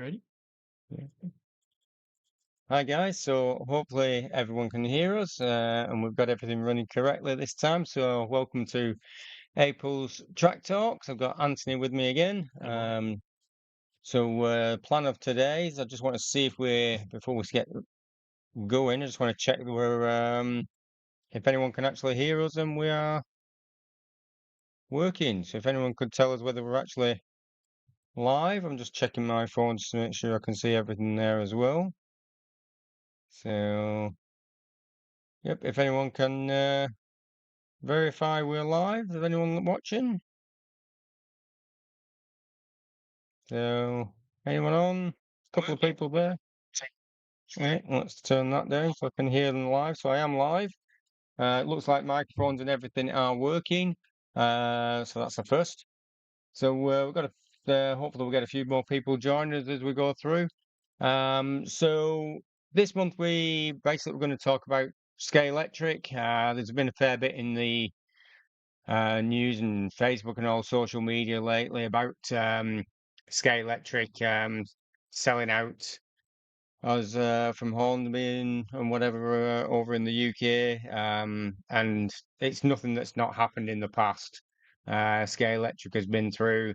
Ready? Hi guys, so hopefully everyone can hear us and we've got everything running correctly this time. So welcome to April's Track Talks. I've got Anthony with me again. Hello. Plan of today is I just want to see if before we get going, I just want to check that if anyone can actually hear us and we are working. So if anyone could tell us whether we're actually live, I'm just checking my phone just to make sure I can see everything there as well. So, yep, if anyone can verify we're live. Is anyone watching? So, anyone on? A couple of people there. Right, let's turn that down so I can hear them live. So I am live. It looks like microphones and everything are working. So that's the first. So we've got hopefully we'll get a few more people join us as we go through. So this month we're going to talk about Scalextric. There's been a fair bit in the news and Facebook and all social media lately about Scalextric selling out us from Hornby and whatever over in the UK, and it's nothing that's not happened in the past. Scalextric has been through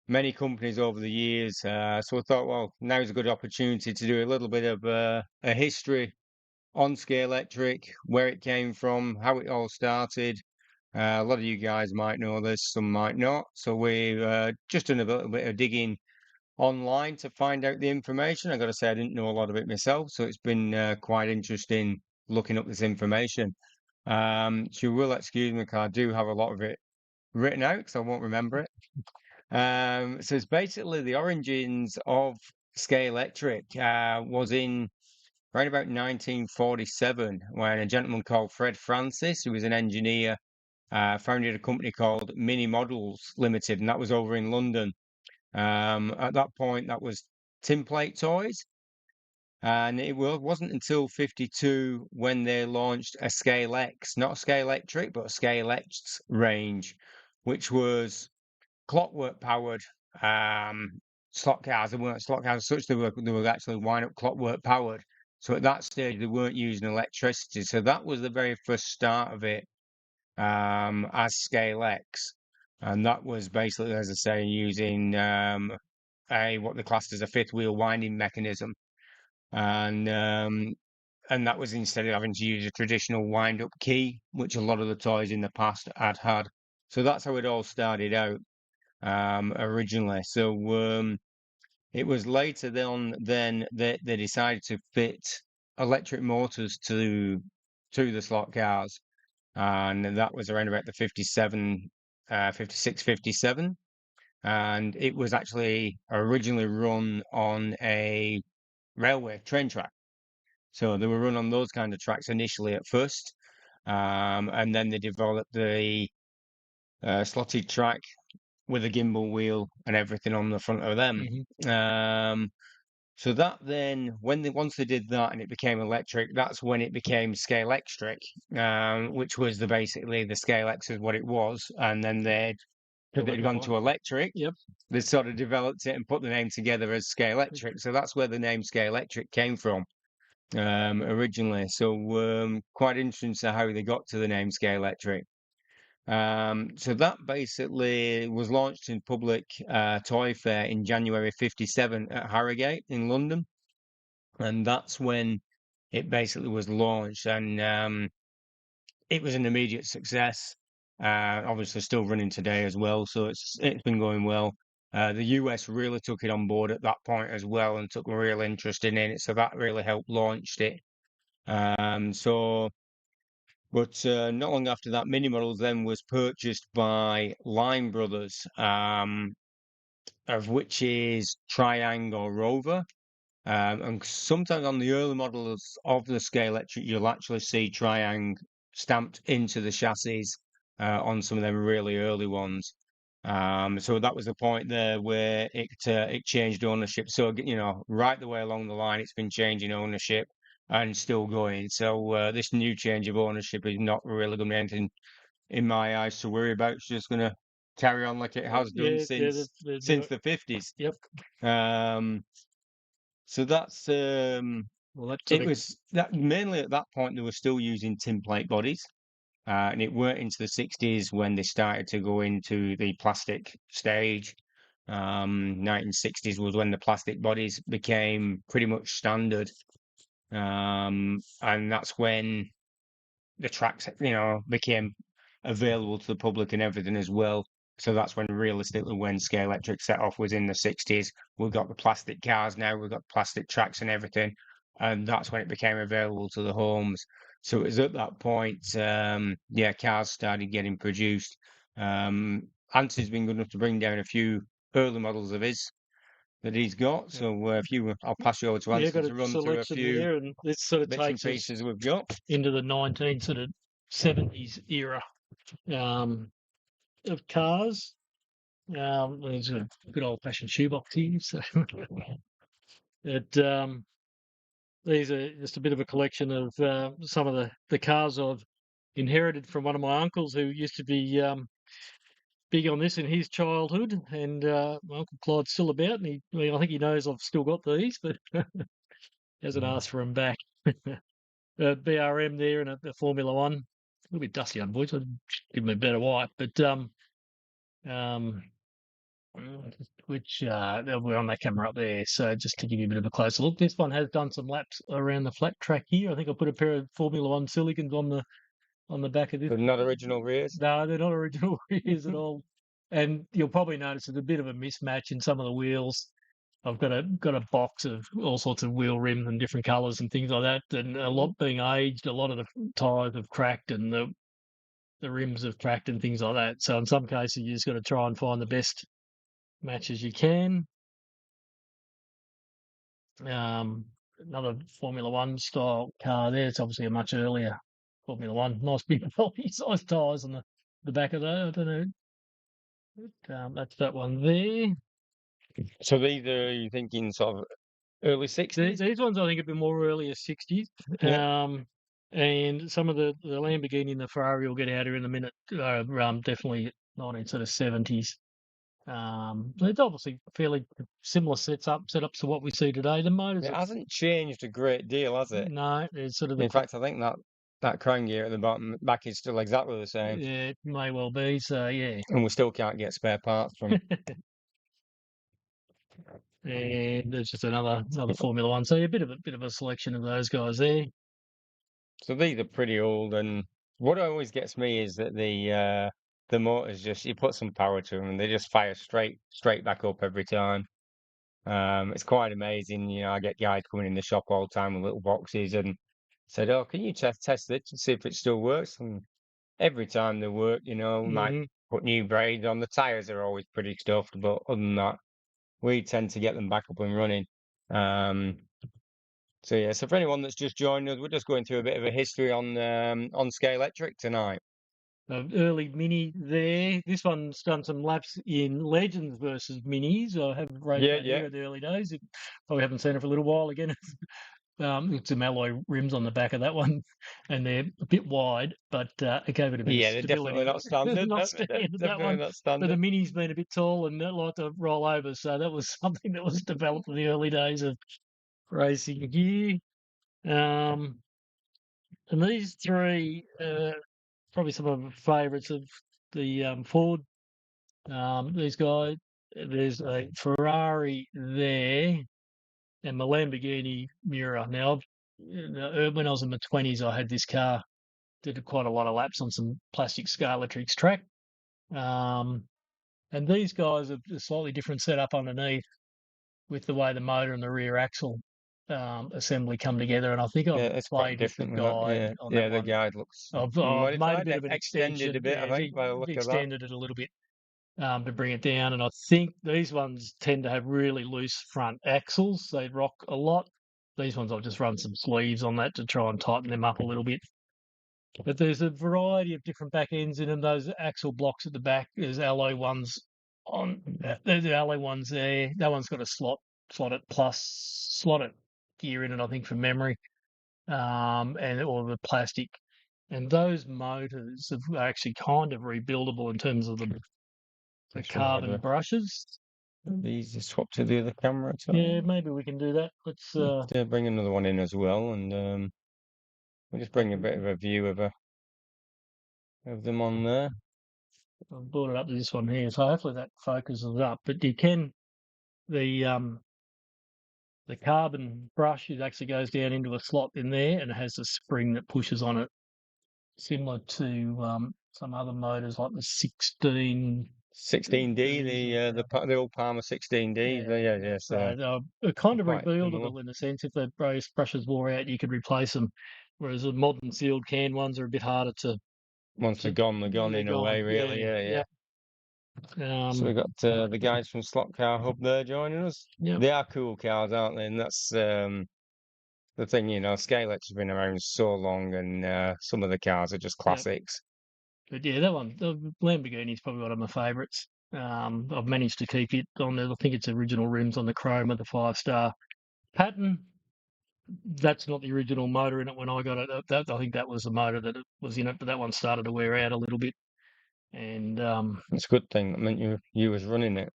many companies over the years, so I thought, well, now's a good opportunity to do a little bit of a history on Scalextric, where it came from, how it all started. A lot of you guys might know this, some might not. So we've just done a little bit of digging online to find out the information. I got to say, I didn't know a lot of it myself, so it's been quite interesting looking up this information. So you will excuse me, because I do have a lot of it written out, because I won't remember it. So it's basically the origins of Scalextric was in around about 1947, when a gentleman called Fred Francis, who was an engineer, founded a company called Mini Models Limited, and that was over in London. At that point, that was tin plate toys, and wasn't until 52 when they launched a Scale X, not a Scalextric, but a Scale X range, which was clockwork powered slot cars. They weren't slot cars as such, they were actually wind up clockwork powered. So at that stage they weren't using electricity. So that was the very first start of it as Scale X. And that was basically, as I say, using a what they classed as a fifth wheel winding mechanism. And and that was instead of having to use a traditional wind up key, which a lot of the toys in the past had. So that's how it all started out originally. So it was later then they decided to fit electric motors to the slot cars, and that was around about the 57, 56, 57, and it was actually originally run on a railway train track. So they were run on those kind of tracks initially at first, and then they developed the slotted track with a gimbal wheel and everything on the front of them. Um, so that then, once they did that and it became electric, that's when it became Scalextric, which was basically the Scale X is what it was, and then because they'd gone to electric, Yep. they sort of developed it and put the name together as Scalextric. So that's where the name Scalextric came from originally. So quite interesting to how they got to the name Scalextric. So that basically was launched in public toy fair in January 57 at Harrogate in London. And that's when it basically was launched. And it was an immediate success. Obviously still running today as well. So it's been going well. The US really took it on board at that point as well and took a real interest in it. So that really helped launched it. So but not long after that, Mini Models then was purchased by Line Brothers, of which is Triangle or Rover. And sometimes on the early models of the Scalextric, you'll actually see Triangle stamped into the chassis on some of them really early ones. So that was the point there where it changed ownership. So right the way along the line, it's been changing ownership and still going. So this new change of ownership is not really going to be anything in my eyes to worry about. It's just going to carry on like it has done Yeah, since the 50s. yep. Um, so that's Well, that sort it of was that mainly at that point they were still using tin plate bodies. And it weren't into the 60s when they started to go into the plastic stage. 1960s was when the plastic bodies became pretty much standard. And that's when the tracks, became available to the public and everything as well. So that's when realistically when Scalextric set off was in the 60s. We've got the plastic cars now, we've got plastic tracks and everything. And that's when it became available to the homes. So it was at that point, cars started getting produced. Anthony's been good enough to bring down a few early models of his that he's got. yeah. So I'll pass you over to Yeah, Anthony got a to run through a selection few there, and this sort of bits and takes us pieces we've got. into the 70s era of cars. There's a good old fashioned shoebox here. So it, these are just a bit of a collection of some of the cars I've inherited from one of my uncles who used to be big on this in his childhood. And my uncle Clyde's still about, and I think he knows I've still got these, but hasn't asked for them back. BRM there and a Formula One. A little bit dusty on boys. I'd give him a better wipe, but um, we're on that camera up there. So just to give you a bit of a closer look, this one has done some laps around the flat track here. I think I put a pair of Formula One silicons on the back of this. They're not original rears. No, they're not original rears at all. And you'll probably notice there's a bit of a mismatch in some of the wheels. I've got a box of all sorts of wheel rims and different colours and things like that, and a lot being aged. A lot of the tyres have cracked and the rims have cracked and things like that. So in some cases, you just got to try and find the best matches you can. Another Formula One style car there. It's obviously a much earlier Formula One. Nice big sized tyres on the back of that. I don't know. That's that one there. So these are you thinking sort of early 60s? These ones I think have been more earlier 60s. Yeah. And some of the Lamborghini and the Ferrari will get out here in a minute. Definitely 1970s. It's obviously fairly similar setups to what we see today. The motors It are, hasn't changed a great deal, has it? no, it's sort of In fact, I think that crown gear at the bottom back is still exactly the same, yeah, it may well be. So yeah, and we still can't get spare parts from. and there's just another Formula One. So yeah, a bit of a selection of those guys there. So these are pretty old, and what always gets me is that the motors just you put some power to them, and they just fire straight back up every time. It's quite amazing. I get guys coming in the shop all the time with little boxes and said, "Oh, can you test it to see if it still works?" And every time they work, we might Hmm. put new blades on. The tires are always pretty stuffed, but other than that, we tend to get them back up and running. Um, so yeah, so for anyone that's just joined us, we're just going through a bit of a history on Scalextric tonight. Early Mini there. This one's done some laps in Legends versus Minis. I have raced Yeah, that yeah, here in the early days. Probably haven't seen it for a little while again. It's some alloy rims on the back of that one, and they're a bit wide, but it gave it a bit of yeah. They're definitely stability. not standard. Not They're standard that definitely one, not but the standard. Mini's been a bit tall and not like to roll over, so that was something that was developed in the early days of racing here. Um, and these three, probably some of the favourites of the Ford. These guys, there's a Ferrari there and my Lamborghini Miura. Now, when I was in my 20s, I had this car, did quite a lot of laps on some plastic Scalatrix track. Um, and these guys have a slightly different setup underneath with the way the motor and the rear axle assembly come together. And I think I've Yeah, it's quite played with the different with that. guide Yeah, on that yeah. The one. guide looks I've made a modified, bit of an extended a extension, bit. I think by the look of that. extended it a little bit to bring it down. And I think these ones tend to have really loose front axles. They rock a lot. These ones I've just run some sleeves on that to try and tighten them up a little bit. But there's a variety of different back ends in them. Those axle blocks at the back, there's alloy ones on. There's the alloy ones there. That one's got a slotted gear in it, I think, from memory, and all the plastic. And those motors are actually kind of rebuildable in terms of the Just wonder carbon whether brushes. these just swap to the other camera at Yeah, all. maybe we can do that. Let's Bring another one in as well, and we'll just bring a bit of a view of them on there. I've brought it up to this one here, so hopefully that focuses up. But you can the carbon brush, it actually goes down into a slot in there, and it has a spring that pushes on it, similar to some other motors like the 16. 16D, the old Palmer 16D. Yeah, Yeah, yeah. yes, So kind of quite similar. rebuildable in a sense. If the brushes wore out, you could replace them. Whereas the modern sealed can ones are a bit harder to. Once they're gone They're in a way, gone. really. Yeah, Yeah, yeah. yeah. So we got the guys from Slot Car Hub there joining us. Yep, They are cool cars, aren't they? And that's the thing, Scalex's been around so long, and some of the cars are just yep. classics. But yeah, that one, the Lamborghini's probably one of my favourites. I've managed to keep it on there. I think it's original rims on the chrome with the 5-star pattern. That's not the original motor in it when I got it. I think that was the motor that it was in it, but that one started to wear out a little bit. And It's a good thing. I mean, you was running it.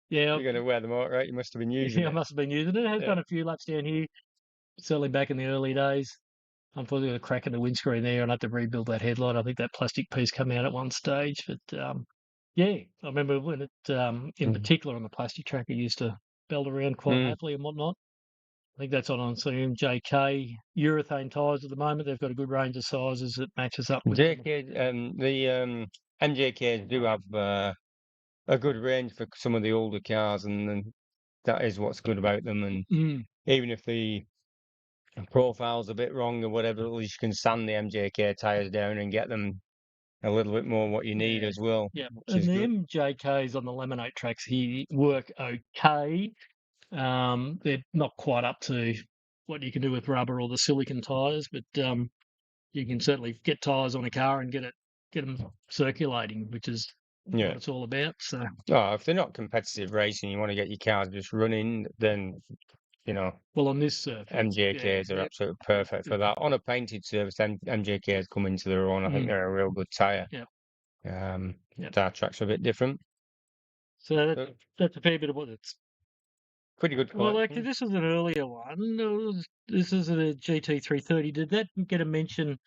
yeah, You're going to wear the motor out. You must have been using yeah, I it. must have been using it. It has Yeah. done a few laps down here, certainly back in the early days. Unfortunately, got a crack in the windscreen there, and I had to rebuild that headlight. I think that plastic piece came out at one stage, but yeah, I remember when it, in Mm. particular on the plastic track, it used to belt around quite Mm. happily and whatnot. I think that's on some MJK urethane tyres at the moment. They've got a good range of sizes that matches up with them. JK, the MJKs do have a good range for some of the older cars, and that is what's good about them. And Mm, even if the profile's a bit wrong or whatever, at least you can sand the MJK tires down and get them a little bit more what you need yeah, as well, yeah. which And is the good. MJKs on the laminate tracks here work okay. They're not quite up to what you can do with rubber or the silicon tyres, but you can certainly get tyres on a car and get them circulating, which is what Yeah. it's all about. So, Oh, if they're not competitive racing, you want to get your cars just running, then you know well, on this surface, yeah, MJKs are yeah, absolutely perfect for that. On a painted surface, MJKs come into their own. I think mm, they're a real good tyre. yeah, Um, yeah. Tire tracks are a bit different. So But that's a fair bit of what it's. pretty good Well, actually, collection. this is an earlier one. This is a GT330. Did that get a mention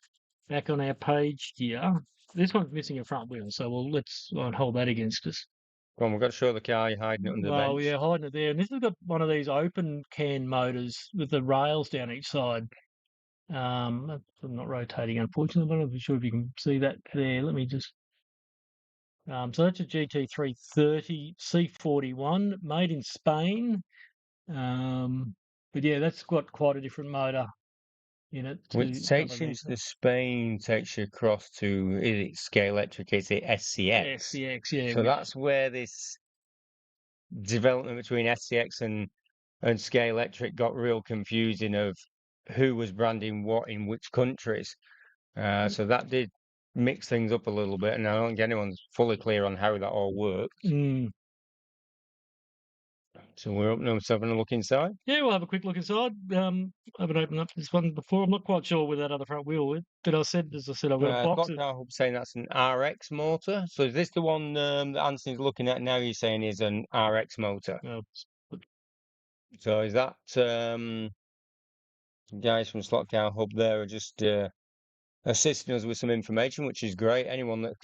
back on our page here? This one's missing a front wheel, so let's hold that against us. Come on, we've got to show the car. You're hiding it under the Well, bench. yeah, hiding it there. And this has got one of these open can motors with the rails down each side. I'm not rotating, unfortunately, but I'm not sure if you can see that there. Let me just. So that's a GT330 C41 made in Spain. But yeah, that's got quite a different motor in it to Which some takes of you these. into the Spain, takes you across to, is it Scalextric? Is it SCX? SCX, yeah, So which that's where this development between SCX and Scalextric got real confusing of who was branding what in which countries. So that did mix things up a little bit, and I don't think anyone's fully clear on how that all works. mm, So we're opening up, having a look inside. yeah, we'll have a quick look inside. I haven't opened up this one before. I'm not quite sure where that other front wheel is, but as I said, I've got a box. Slot car hub saying that's an RX motor. So is this the one that Anthony's looking at now? You're saying is an RX motor. Uh, So is that guys from Slot Car Hub there are just assisting us with some information, which is great. Anyone that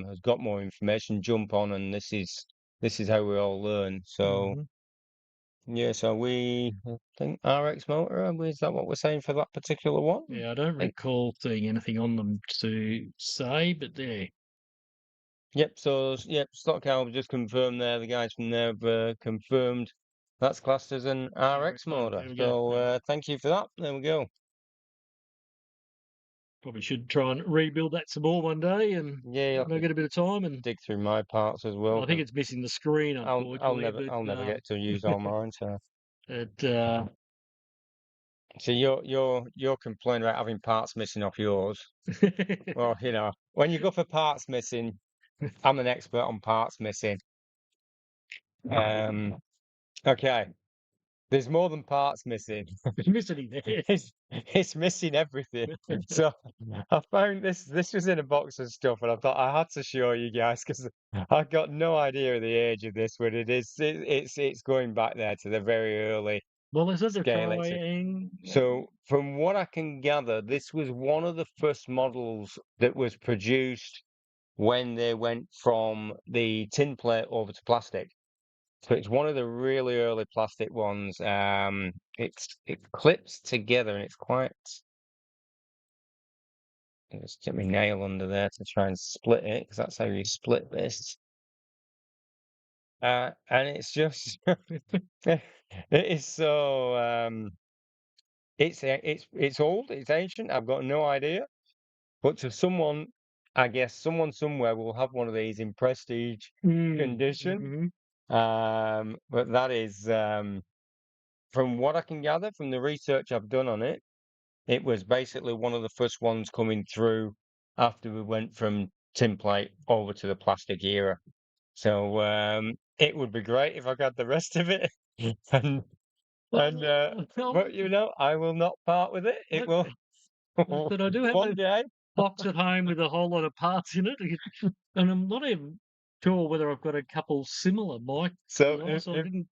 has got more information, jump on, and this is how we all learn. So mhm. yeah, so I think RX motor. Is that what we're saying for that particular one? Yeah, I don't I think. recall seeing anything on them to say, but there. Yep. So yep, Slot Car Hub just confirmed there. The guys from there have confirmed that's classed as an RX RX motor. motor. There we go. So No worries. thank you for that. There we go. Probably should try and rebuild that some more one day, and Yeah, you'll when I have to get a bit of time. And dig through my parts as well well, I think because it's missing the screen, I'll unfortunately. never But I'll never get to use all mine. So. it, So you're complaining about having parts missing off yours. Well, when you go for parts missing, I'm an expert on parts missing. Um, okay. There's more than parts missing. It's missing there. It's missing everything. So I found this. This was in a box of stuff, and I thought I had to show you guys because I got no idea of the age of this one. It is. It's going back there to the very early Well, they said they're scale electric. trying. So from what I can gather, this was one of the first models that was produced when they went from the tin plate over to plastic. So it's one of the really early plastic ones. It clips together and it's quite. I'll just get my nail under there to try and split it because that's how you split this. And it's just it is so it's old, it's ancient. I've got no idea, but to someone, I guess someone somewhere will have one of these in prestige condition. Mhm. But that is from what I can gather from the research I've done on it, it was basically one of the first ones coming through after we went from tin plate over to the plastic era. So it would be great if I got the rest of it. And and Well, but I will not part with it. It look, will but I do have one a day. box at home with a whole lot of parts in it, and I'm not even sure whether I've got a couple similar mics, to be So honest. I didn't.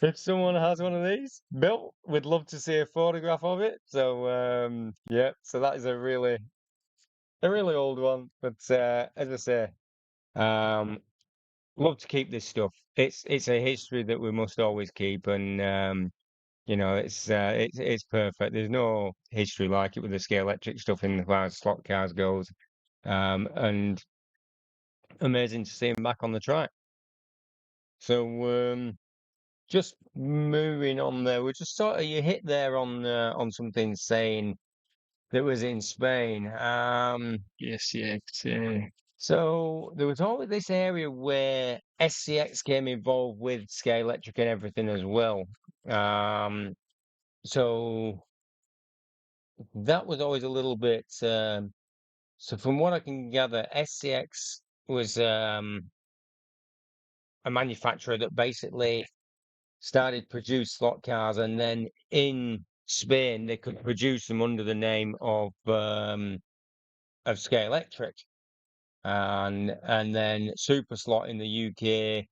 if someone has one of these built, we'd love to see a photograph of it. So yeah, so that is a really old one. But as I say, um, love to keep this stuff. It's a history that we must always keep, and it's perfect. There's no history like it with the scale electric stuff in the far as slot cars goes, and amazing to see them back on the track. So just moving on there, we just sort of you hit there on something saying that was in Spain. Yes, yes, yeah. So there was always this area where SCX came involved with scale electric and everything as well. Um, so that was always a little bit. So from what I can gather, SCX was a manufacturer that basically started produce slot cars, and then in Spain they could produce them under the name of Scale Electric, and then Super Slot in the UK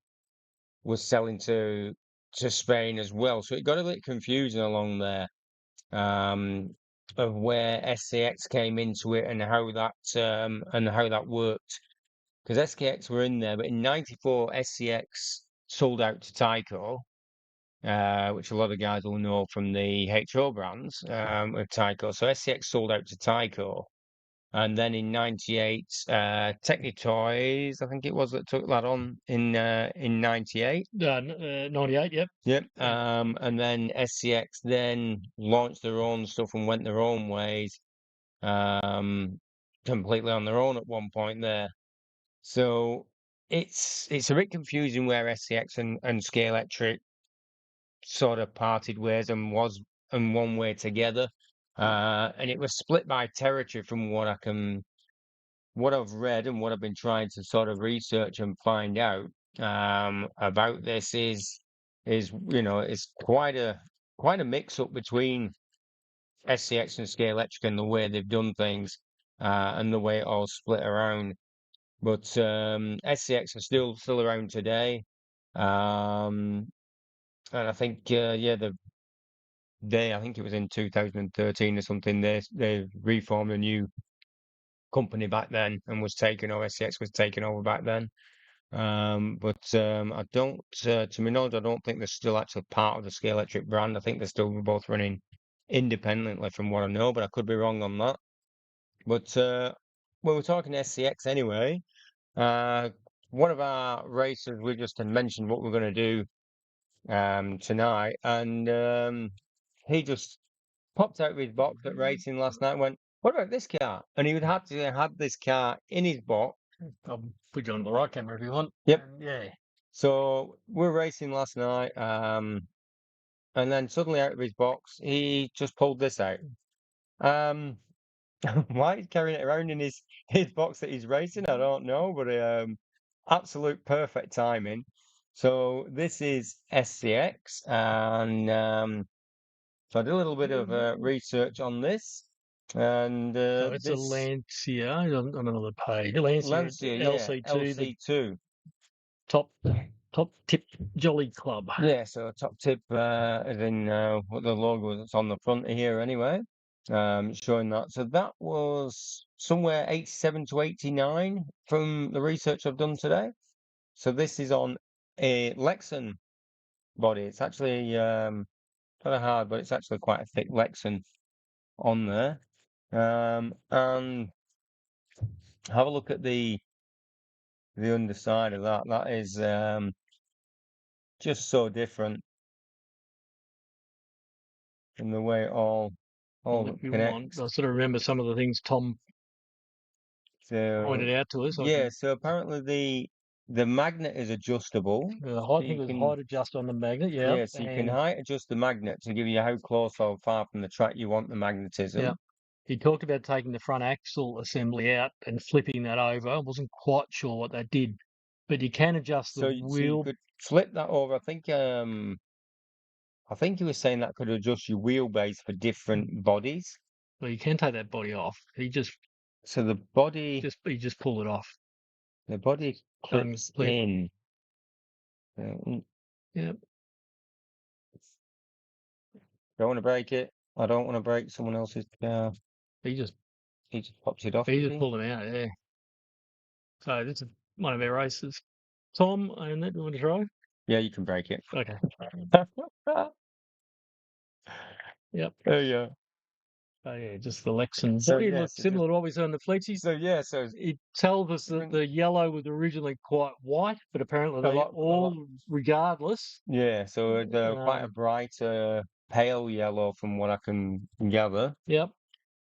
was selling to Spain as well. So it got a bit confusing along there, of where SCX came into it and how that worked. Because SKX were in there, but in '94 SCX sold out to Tyco, which a lot of guys will know from the HO brands of Tyco. So SCX sold out to Tyco. And then in '98, Technitoys, I think it was that took that on in '98. 98, yep. Yep. Yeah. And then SCX then launched their own stuff and went their own ways, um, completely on their own at one point there. So it's a bit confusing where SCX and Scale Electric sort of parted ways and was and one way together. And it was split by territory from what I've read and what I've been trying to sort of research and find out about this is it's quite a mix up between SCX and Scale Electric and the way they've done things and the way it all split around. But SCX are still around today. And I think yeah, I think it was in 2013 or something. They reformed a new company back then and was taken over. SCX was taken over back then. But I don't, to my knowledge, I don't think they're still actually part of the Scale Electric brand. I think they're still both running independently, from what I know, but I could be wrong on that. But when we're talking SCX anyway, uh, one of our racers, we just had mentioned what we're going to do tonight, and he just popped out of his box at racing last night and went, "What about this car?" And he would have to have this car in his box. I'll put you on the right camera if you want. Yep. Yeah. So we're racing last night, and then suddenly out of his box, he just pulled this out. Why he's carrying it around in his box that he's racing, I don't know, but absolute perfect timing. So this is SCX, and so I did a little bit of research on this, and So it's a this Lancia on another page. Lancia Lancia, yeah, LC2, the LC2. top top tip jolly club. Yeah, so top tip, as in what the logo that's on the front here anyway, showing that. So that was somewhere 87 to 89 from the research I've done today. So this is on a Lexan body. It's actually kind of hard, but it's actually quite a thick Lexan on there. And have a look at the underside of that. That is just so different in the way it Well, all if you want, connects. I sort of remember some of the things Tom So pointed out to us. I yeah, can, so apparently the magnet is adjustable. I So think you it was can height adjust on the magnet. Yeah, yeah, so you can and height adjust the magnet to give you how close or far from the track you want the yeah, magnetism. he talked about taking the front axle assembly out and flipping that over. I wasn't quite sure what that did, but you can adjust the So you wheel. could flip that over. I think he was saying that could adjust your wheelbase for different bodies. Well, you can take that body off. So He just pulled it off. the body clips Unclip. in. Uh, Yeah, don't want to break it. I don't want to break someone else's car. he just He just pops it off, he does just he? pulled him out. Yeah. So this is one of our races. Tom, and that you want to try? Yeah, you can break it. Okay. Oh Yep. yeah. Oh yeah, just the Lexan So body yes, looks similar to what we saw in the Fleetsies. so It tells us that different the yellow was originally quite white, but apparently a they lot. all, regardless. Yeah, so quite a Um, bright pale yellow from what I can gather. yep.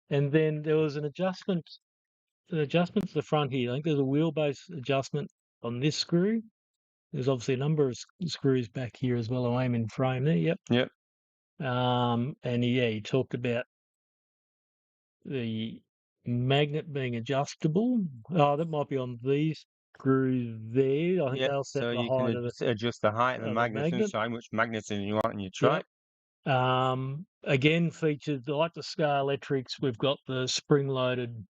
And then there was an adjustment to the front here. I think there's a wheelbase adjustment on this screw. There's obviously a number of screws back here as well. I'm in frame there. Yep. Yep. And yeah, he talked about the magnet being adjustable. Oh, that might be on these screws there. I think Yep. they'll set So the you can height adjust the height of the of the magnet and magnet. so how much magnetism you want in your Yep. track. Again, featured like the Scar Electrics. We've got the spring-loaded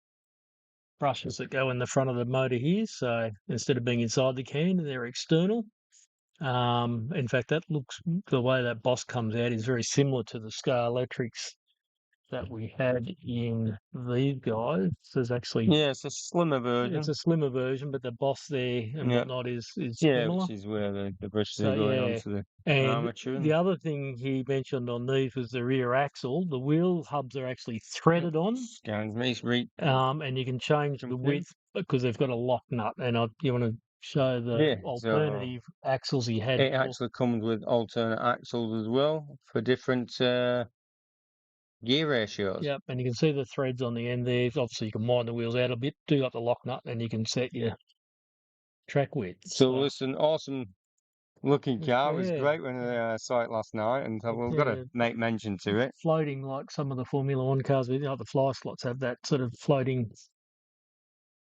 brushes that go in the front of the motor here. So instead of being inside the can, they're external. In fact, that looks the way that boss comes out is very similar to the Scar Electrics that we had in these guys. There's actually Yeah, it's a slimmer it's version. a slimmer version, but the boss there and Yeah. whatnot is Yeah, similar. which is where the brushes So are going yeah. onto the And armature. the other thing he mentioned on these was the rear axle. The wheel hubs are actually threaded on, Scans me, read. and you can change the Jump in. width because they've got a lock nut. And you want to show the Yeah, so alternative axles he had it for. actually comes with alternate axles as well for different gear ratios. Yep, and you can see the threads on the end there. Obviously, you can wind the wheels out a bit, do up the lock nut, and you can set your track width. So So listen, awesome looking car. It was yeah, great when I saw it last night, and it, we've got to make mention to it. floating like some of the Formula One cars. You know, the fly slots have that sort of floating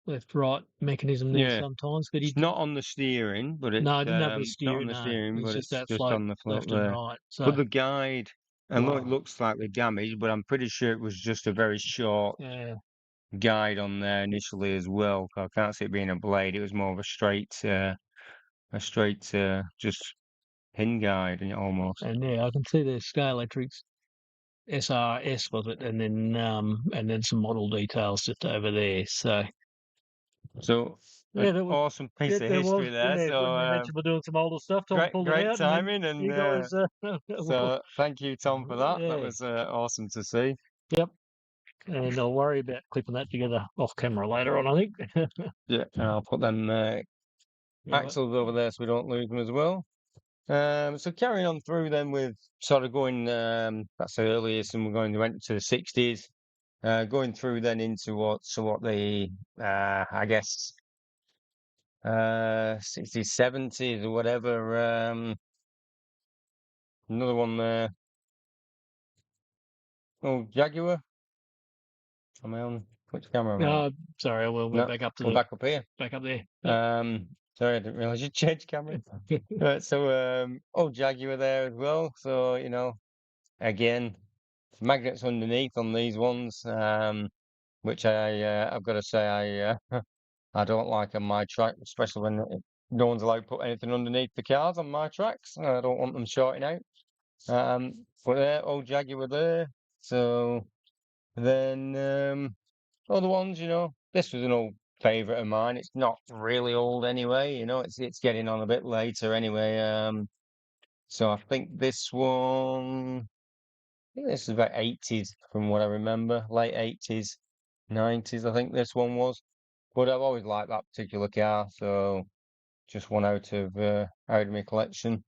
left-right mechanism there Yeah, sometimes. But he it's not on the steering, but no, it didn't have any it's not on steering. the No, steering, it's but just it's that just float on the float left and there. right. But So the guide, I know it looks slightly damaged, but I'm pretty sure it was just a very short yeah, guide on there initially as well. I can't see it being a blade. It was more of a straight, just pin guide almost. and yeah, I can see the Sky Electrics SRS was it, and then some model details just over there. So So yeah, an that was awesome piece of there was history there. yeah. So When we mentioned we're doing some older stuff, Tom pulled it great out, and then timing, and you guys, so thank you, Tom, for that. That yeah, was awesome to see. yep. And I'll worry about clipping that together off camera later on, I think. Yeah, and I'll put them Yeah, axles over there so we don't lose them as well. So carrying on through then with sort of going, that's the earliest, and we're going to enter to the 60s. Going through then into what the I guess 60s, 70s or whatever. Another one there. Oh, Jaguar. Am I on which camera am I on? sorry, well, we're No, back up to we're the back up here. back up there. Yep. Um, Sorry, I didn't realise you changed camera. Right, so old Jaguar there as well. So, again, magnets underneath on these ones, which I've got to say I don't like on my track, especially when no one's allowed to put anything underneath the cars on my tracks. I don't want them shorting out. But there, old Jaguar there. So then other ones, this was an old favourite of mine. It's not really old anyway, it's getting on a bit later anyway. So I think this one, I think this is about 80s from what I remember, late 80s, 90s, I think this one was. But I've always liked that particular car, so just one out of my collection.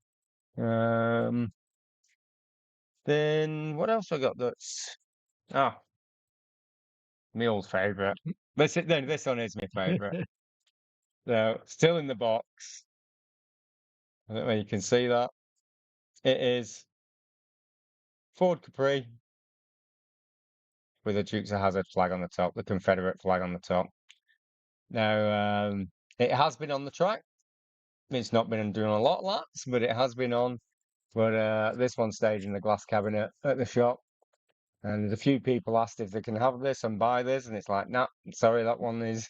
Um, then what else I got that's my old favourite. This one is my favourite. So still in the box. I don't know if you can see that. It is Ford Capri with a Dukes of Hazzard flag on the top, the Confederate flag on the top. Now, it has been on the track. It's not been doing a lot of laps, but it has been on. But this one stayed in the glass cabinet at the shop. And there's a few people asked if they can have this and buy this, and it's like, nah, sorry, that one is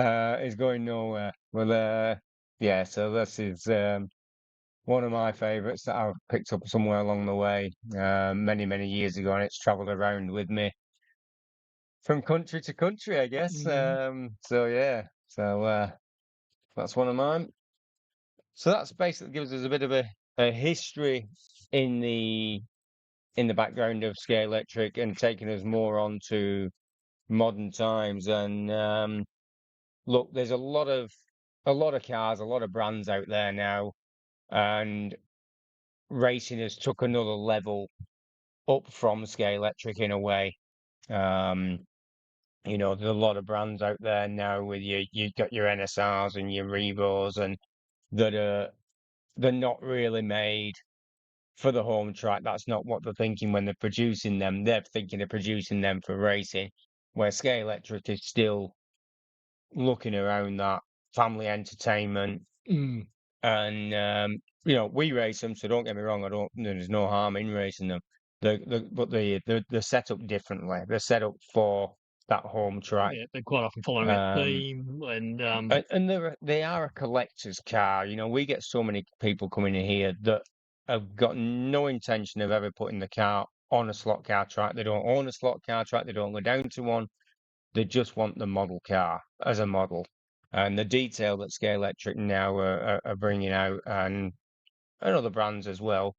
is going nowhere. Well, yeah, so this is one of my favourites that I've picked up somewhere along the way many, many years ago, and it's travelled around with me from country to country, I guess. So yeah, so that's one of mine. So that's basically gives us a bit of a history in the background of Scale Electric and taking us more on to modern times. And look, there's a lot of cars, a lot of brands out there now, and racing has took another level up from Scale Electric in a way. Um, there's a lot of brands out there now with you've got your NSRs and your Revos and that they're not really made for the home track. That's not what they're thinking when they're producing them. They're thinking of producing them for racing, where Scale Electric is still looking around that family entertainment. And we race them, so don't get me wrong. There's no harm in racing them. They're set up differently. They're set up for that home track. Yeah, they're quite often following a Um, theme, and and they are a collector's car. We get so many people coming in here that have got no intention of ever putting the car on a slot car track. They don't own a slot car track. They don't go down to one. They just want the model car as a model. And the detail that Scale Electric now are bringing out, and other brands as well,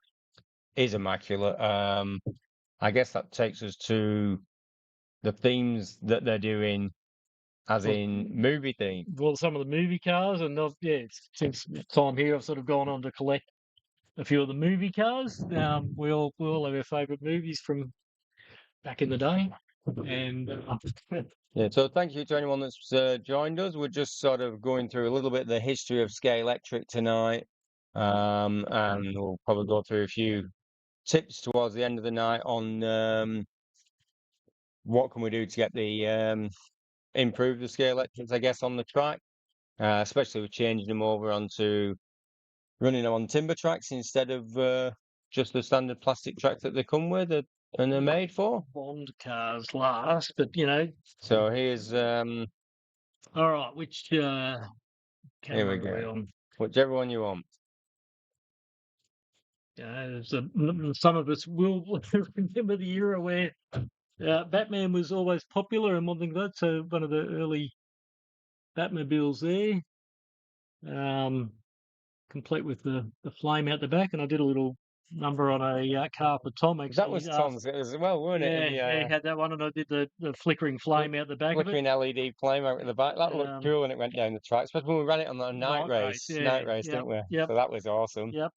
is immaculate. I guess that takes us to the themes that they're doing, as well, in movie theme. some of the movie cars, and since time here, I've sort of gone on to collect a few of the movie cars. We all have our favourite movies from back in the day, and Yeah, so thank you to anyone that's joined us. We're just sort of going through a little bit of the history of Scale Electric tonight, and we'll probably go through a few tips towards the end of the night on what can we do to get improve the Scale Electrics, I guess, on the track, especially with changing them over onto running them on timber tracks instead of just the standard plastic tracks that they come with and they're made for. Bond cars last, but So here's all right. Which here we camera are we go. on? Whichever one you want. Some of us will remember the era where Batman was always popular and one thing like that. So one of the early Batmobiles there, complete with the flame out the back, and I did a little number on a car for Tom That actually. was Tom's as well, wasn't it? Yeah, he had that one, and I did the flickering flame out the back of it. Flickering LED flame out at the back. That looked cool when it went down the track, especially when we ran it on the night race. Yeah, Night race, yep, didn't we? yep, So that was awesome. yep.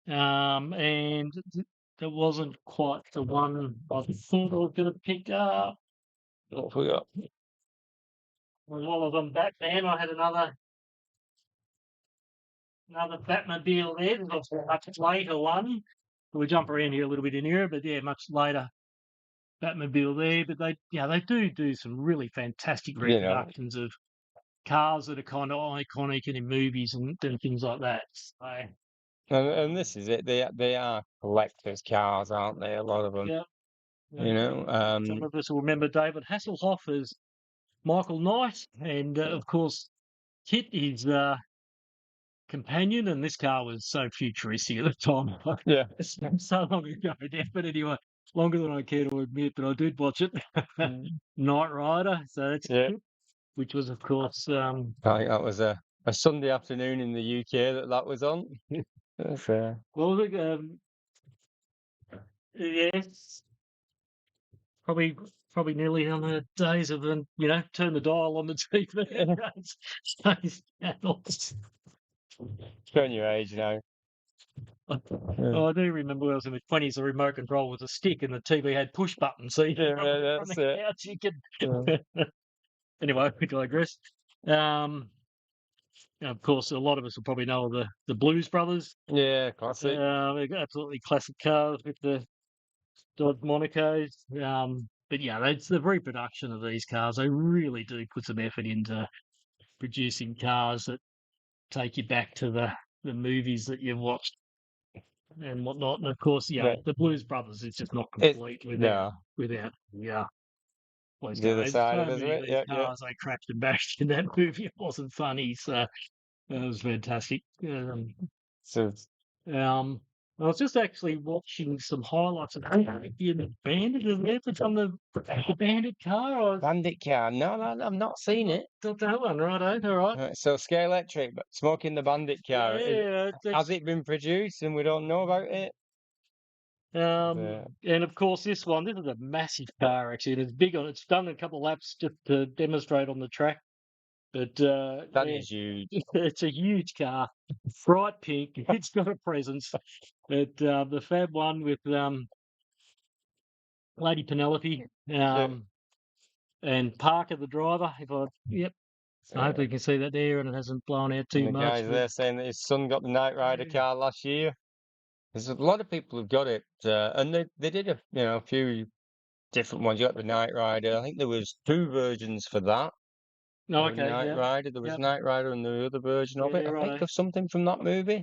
And that wasn't quite the one I thought I was going to pick up. What have we got? While I was on Batman, I had another Batmobile there. This was a much later one. We jump around here a little bit in here, but yeah, much later Batmobile there. But they do some really fantastic reproductions of cars that are kind of iconic and in movies and things like that. So, And this is it. They are collectors' cars, aren't they? A lot of them. yeah, You know. some of us will remember David Hasselhoff as Michael Knight, and of course, Kit, his companion. And this car was so futuristic at the time. Yeah. It's so long ago now, but anyway, longer than I care to admit, but I did watch it. Knight Rider, so that's Yeah. Kit, which was, of course, I think that was a Sunday afternoon in the UK that was on. That's, well, yes, probably nearly on the days of turn the dial on the TV. Those channels. showing your age now. Yeah. Oh, I do remember when I was in my 20s, the remote control was a stick and the TV had push buttons, so you Yeah, from that's the it. couch you could. Yeah. Anyway, we digress. Um, of course, a lot of us will probably know the Blues Brothers. Yeah, classic. They've got absolutely classic cars with the Dodge Monacos. But yeah, it's the reproduction of these cars. They really do put some effort into producing cars that take you back to the movies that you've watched and whatnot. And of course, Yeah. the Blues Brothers is just not It complete no, without those the cars. other There's side so of us of many of it. these Yeah, yeah. cars I crashed and bashed in that movie. It wasn't funny, so it was fantastic. So I was just actually watching some highlights of the Bandit. Has it ever done the Bandit car? Or Bandit car. No, I've not seen it. not that one, right? All right. So Scale Electric, but smoking the Bandit car. Yeah, Has that's it been produced and we don't know about it? and of course this one. This is a massive car actually. And it's big on. It's done a couple of laps just to demonstrate on the track. But That yeah, is huge. it's a huge car, bright pink. It's got a presence. But the Fab one with Lady Penelope Yeah. and Parker the driver. I hope you can see that there, and it hasn't blown out And too the much. guys But there saying that his son got the Knight Rider yeah. car last year. There's a lot of people who've got it, and they did a few different ones. You got the Knight Rider. I think there was two versions for that. No, The okay, Knight yeah, Rider. There was yeah, Knight Rider and the other version of it. yeah, I think right. of something from that movie.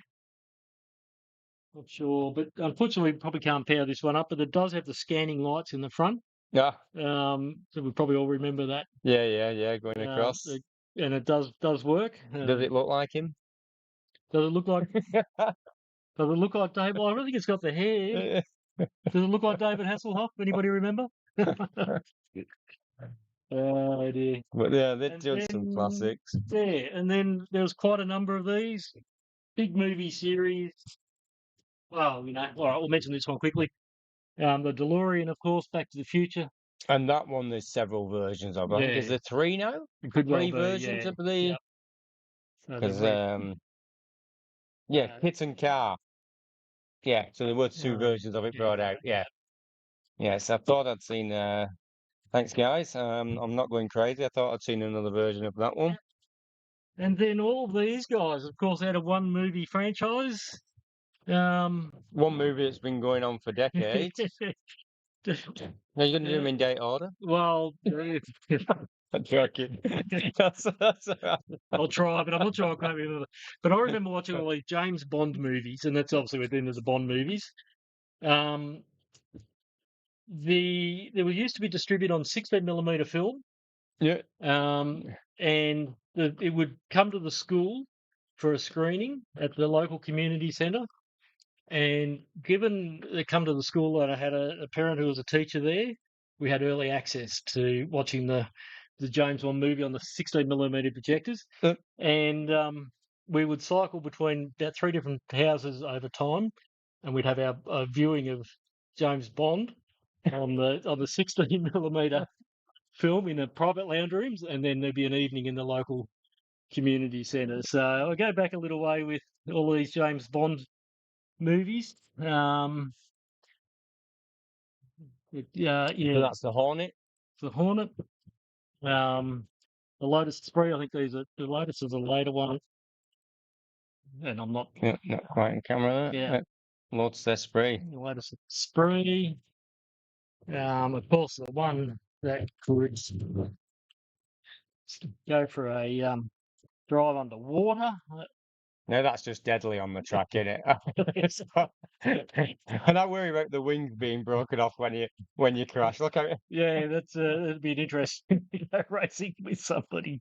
Not sure, but unfortunately, we probably can't power this one up. But it does have the scanning lights in the front. Yeah, So we probably all remember that. yeah. Going Um, across. it, and it does work. Does it look like him? Does it look like? Does it look like Dave? Well, I don't think it's got the hair. Yeah. Does it look like David Hasselhoff? Anybody remember? Oh dear. But yeah, they've And done some then classics. yeah, and then there was quite a number of these big movie series. Well, all right, we'll mention this one quickly. The DeLorean, of course, Back to the Future. And that one, there's several versions of. I think is Yeah, there three now? it could well Three be. versions Yeah, of the yeah. So they've because re yeah, uh, Kit and Car. Yeah, so there were two uh, versions of it yeah, brought out. Yeah, yes. I thought I'd seen. Thanks, guys. I'm not going crazy. I thought I'd seen another version of that one. and then all these guys, of course, out of one movie franchise. One movie that's been going on for decades. Are you going to do them in date order? Well, I'm joking. That's all right. I'll try, but I'm not sure I can't remember. But I remember watching all these James Bond movies, and that's obviously within the Bond movies. Um, they were used to be distributed on 16mm film, Yeah. and it would come to the school for a screening at the local community centre. And given they come to the school and I had a parent who was a teacher there, we had early access to watching the James Bond movie on the 16mm projectors. Uh, And we would cycle between about three different houses over time, and we'd have our viewing of James Bond on the 16mm film in the private lounge rooms, and then there'd be an evening in the local community centre. So I go back a little way with all these James Bond movies. So that's the Hornet. The Hornet, um, the Lotus Spree. I think the Lotus is a later one, and I'm not. Yeah, not quite in camera. Yeah, Lots their spray. the Lotus Spree. Of course, the one that could go for a drive underwater. No, that's just deadly on the track, isn't it? And I worry about the wings being broken off when you crash. Look at it. Yeah, that's it'd be an interesting racing with somebody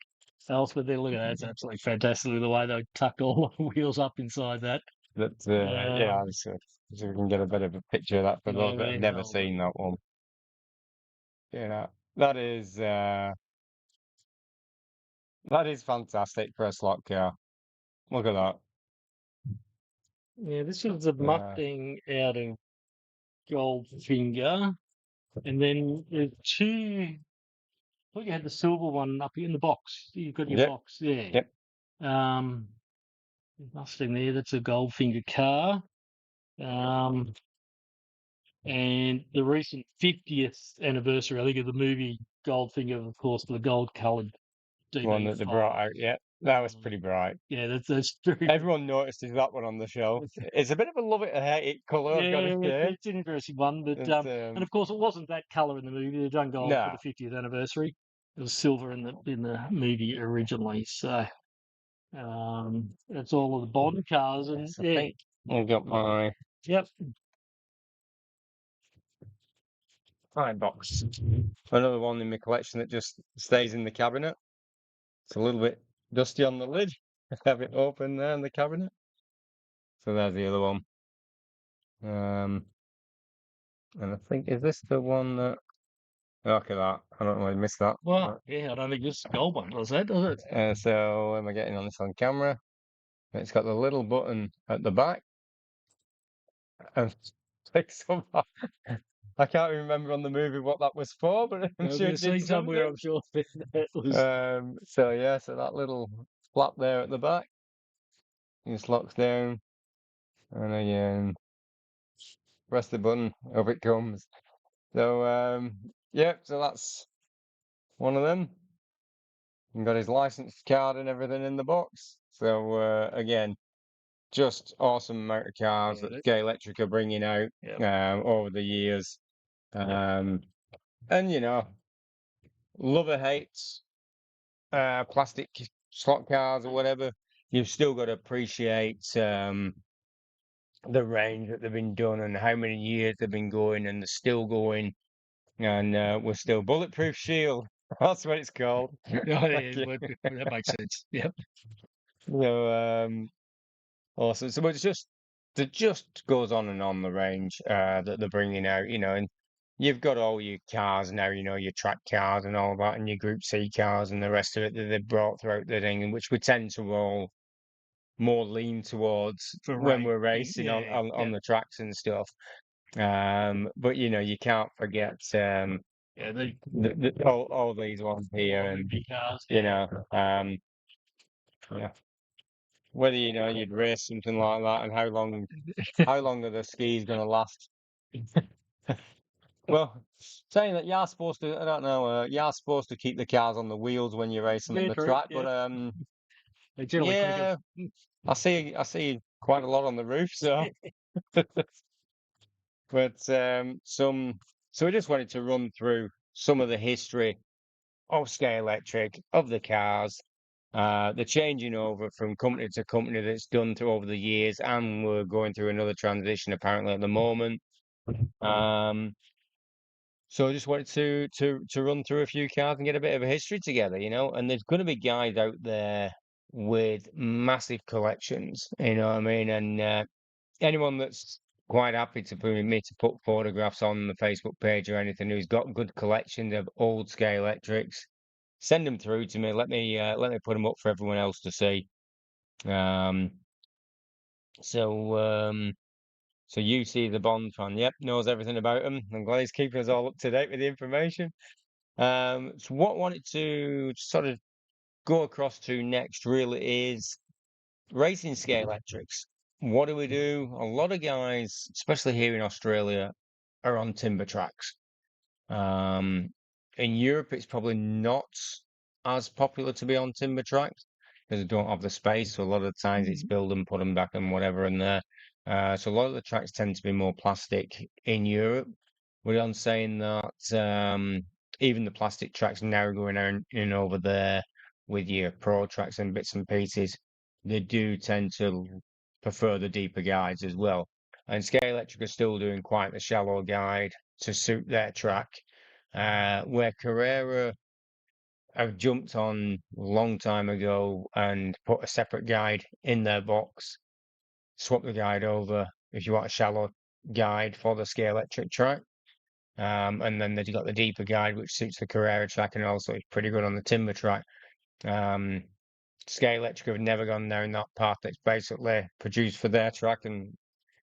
else. But then look at that; it's absolutely fantastic the way they tucked all the wheels up inside that. That yeah, so we can get a bit of a picture of that for those that have Yeah, never seen that one. Yeah, that is fantastic for a slot car. Look at that. yeah, this was a Uh, Mustang out of Goldfinger, and then there's two. I thought you had the silver one up in the box. You've got your yep, box there. yep. Um, Mustang there. That's a Goldfinger car. Um, and the recent 50th anniversary, I think, of the movie Goldfinger, of course, the gold-coloured One that they brought DB5. out. Yeah, that was pretty bright. Yeah, that's very Everyone notices that one on the show. It's a bit of a love it or hate it colour, I've got to yeah, say. it's an interesting one, but It's and of course it wasn't that colour in the movie. They've done gold for no, the 50th anniversary. It was silver in the movie originally. So that's all of the Bond cars, and yes, I yeah, think I've got yep. my box. Another one in my collection that just stays in the cabinet. It's a little bit dusty on the lid. Have it open there in the cabinet. So there's the other one. And I think, is this the one that, look at that. I don't know, I missed that. Well, yeah, I don't think this gold one does that, does it? So am I getting on this on camera? It's got the little button at the back. And like somehow, I can't remember on the movie what that was for, but I'm I was sure going to it did say somewhere. something. I'm sure that was. So yeah, so that little flap there at the back just locks down, and again press the button, up it comes. So yeah, so that's one of them. And got his license card and everything in the box. So again, just awesome amount of cars that Yeah, Gay Electric are bringing out yeah, over the years. And you know, love or hates plastic slot cars or whatever, you've still got to appreciate the range that they've been done and how many years they've been going and they're still going and we're still bulletproof shield. That's what it's called. yeah, Like, yeah. that makes sense. Yep. So awesome. So it's just it just goes on and on the range that they're bringing out, you know, and you've got all your cars now, you know, your track cars and all that, and your Group C cars and the rest of it that they've brought throughout the thing, which we tend to all more lean towards For when we're racing, racing yeah, on yeah, the tracks and stuff. But you know, you can't forget yeah. all these ones here, and Olympic cars, you yeah. know, yeah, whether you know you'd race something like that, and how long are the skis going to last? Well, saying that you're supposed to, I don't know, you're supposed to keep the cars on the wheels when you're racing on Yeah, the true. track, Yeah, but they're generally quicker. yeah, I see quite a lot on the roof, so. But so I just wanted to run through some of the history of Sky Electric, of the cars, the changing over from company to company that's done through over the years, and we're going through another transition apparently at the moment. Um, so I just wanted to run through a few cars and get a bit of a history together, you know. And there's going to be guys out there with massive collections, you know what I mean, and anyone that's quite happy to for me to put photographs on the Facebook page or anything who's got good collections of old scale electrics, send them through to me. Let me put them up for everyone else to see. Um, so so you see the Bond fan, yep, knows everything about them. I'm glad he's keeping us all up to date with the information. So what I wanted to sort of go across to next really is racing scale electrics. What do we do? A lot of guys, especially here in Australia, are on timber tracks. Um, in Europe, it's probably not as popular to be on timber tracks because they don't have the space. So a lot of the times it's build them, put them back, and whatever in there. So a lot of the tracks tend to be more plastic in Europe. We're on saying that even the plastic tracks now going in over there. with your Pro Tracks and bits and pieces, they do tend to prefer the deeper guides as well. And Scale Electric are still doing quite a shallow guide to suit their track, where Carrera have jumped on a long time ago and put a separate guide in their box, swap the guide over if you want a shallow guide for the Scale Electric track. And then they've got the deeper guide, which suits the Carrera track and also is pretty good on the timber track. Scale Electric have never gone down that path. It's basically produced for their track, and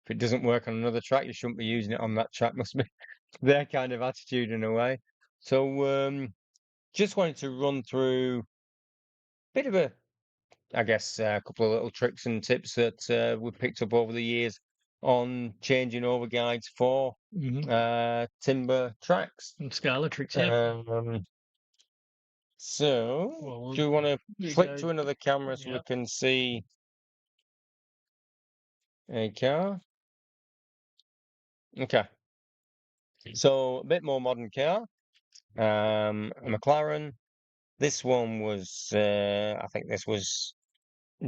if it doesn't work on another track, you shouldn't be using it on that track. Must be their kind of attitude in a way. So just wanted to run through a bit of I guess, a couple of little tricks and tips that we've picked up over the years on changing over guides for timber tracks. And Scala tricks, yeah. So, Well, do you want to we flick go, to another camera so we can see a car? Okay. So, a bit more modern car. A McLaren. This one was, I think this was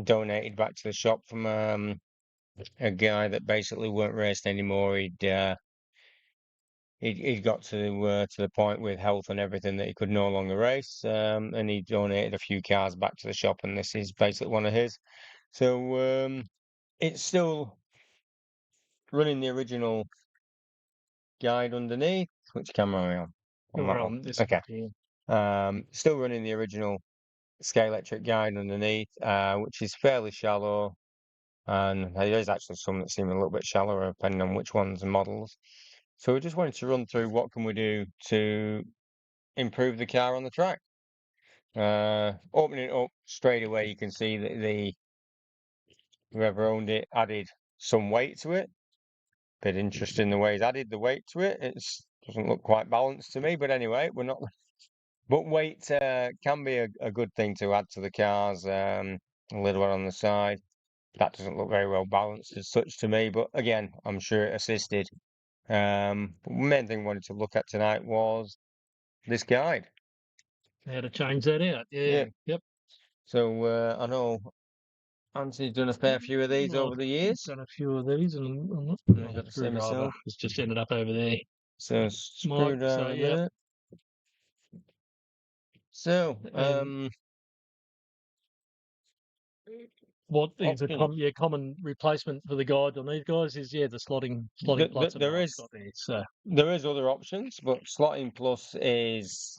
donated back to the shop from a guy that basically weren't raced anymore. He'd got to the point with health and everything that he could no longer race, and he donated a few cars back to the shop, and this is basically one of his. So it's still running the original guide underneath. Which camera are we on? On that one. this Okay. one, yeah. Still running the original Scale Electric guide underneath, which is fairly shallow. And there is actually some that seem a little bit shallower, depending on which ones and models. So we just wanted to run through what can we do to improve the car on the track. Opening it up straight away, you can see that whoever owned it added some weight to it. Bit interesting the way he's added the weight to it. It doesn't look quite balanced to me, but anyway, we're not. But weight can be a good thing to add to the cars. A little one on the side. That doesn't look very well balanced as such to me, but again, I'm sure it assisted. But the main thing we wanted to look at tonight was this guide. How to change that out. Yeah. Yep. So I know Anthony's done a fair few of these over the years. Done a few of these, and I've got the the same screwdriver myself. has just ended up over there. So screwdriver. yeah. So what is a common replacement for the guide on these guys is the slotting plus there is other options, but Slotting Plus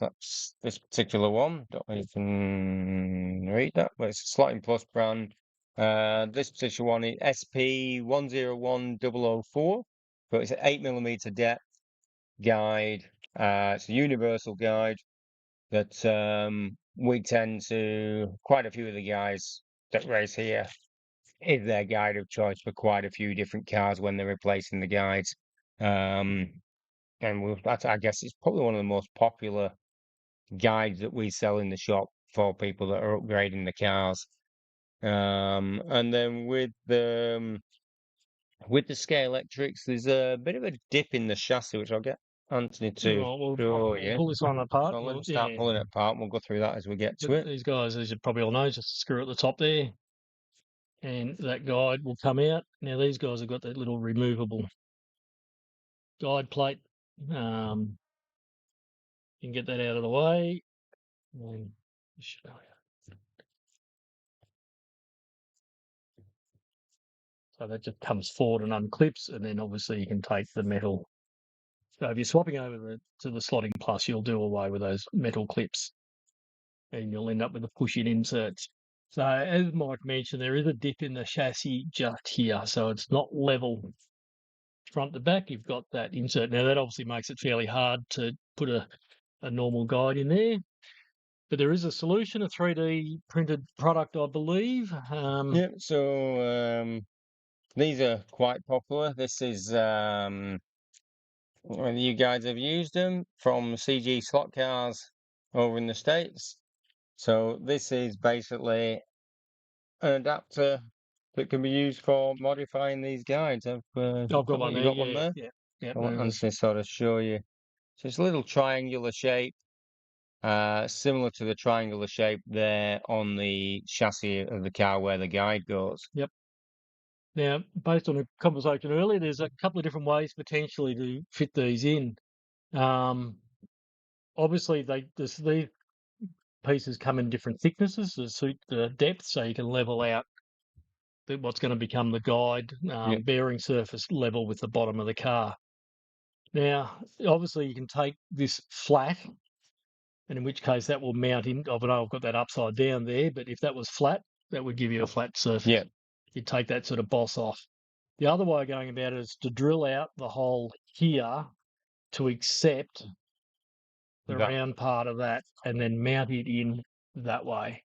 that's this particular one. Don't know if you can read that, but it's a Slotting Plus brand. This particular one is SP101004, but it's an 8mm depth guide. It's a universal guide that we tend to, quite a few of the guys that race here, is their guide of choice for quite a few different cars when they're replacing the guides. And I guess it's probably one of the most popular guides that we sell in the shop for people that are upgrading the cars. And then with the Scale Electrics, there's a bit of a dip in the chassis, which I'll get Anthony to show you. Pull this one apart. So let me start pulling it apart, and we'll go through that as we get to it. These guys, as you probably all know, just screw at the top there, and that guide will come out. Now these guys have got that little removable guide plate. You can get that out of the way. And so that just comes forward and unclips, and then obviously you can take the metal. So if you're swapping over to the Slotting Plus, you'll do away with those metal clips, and you'll end up with the push-in inserts. So as Mike mentioned, there is a dip in the chassis just here, so it's not level front to back. You've got that insert. Now that obviously makes it fairly hard to put a normal guide in there. But there is a solution, a 3D printed product, I believe. So these are quite popular. This is you guys have used them from CG slot cars over in the States. So this is basically an adapter that can be used for modifying these guides. I've got one there. One there. Yeah. I want to sort of show you. So it's a little triangular shape. similar to the triangular shape there on the chassis of the car where the guide goes. Yep. Now, based on a conversation earlier, there's a couple of different ways potentially to fit these in. Um, Obviously, these pieces come in different thicknesses to suit the depth, so you can level out what's going to become the guide Yeah, bearing surface level with the bottom of the car. Now, obviously, you can take this flat, and in which case that will mount in. I know I've got that upside down there, but if that was flat, that would give you a flat yeah, surface. You take that sort of boss off. The other way of going about it is to drill out the hole here to accept the that. round part of that and then mount it in that way.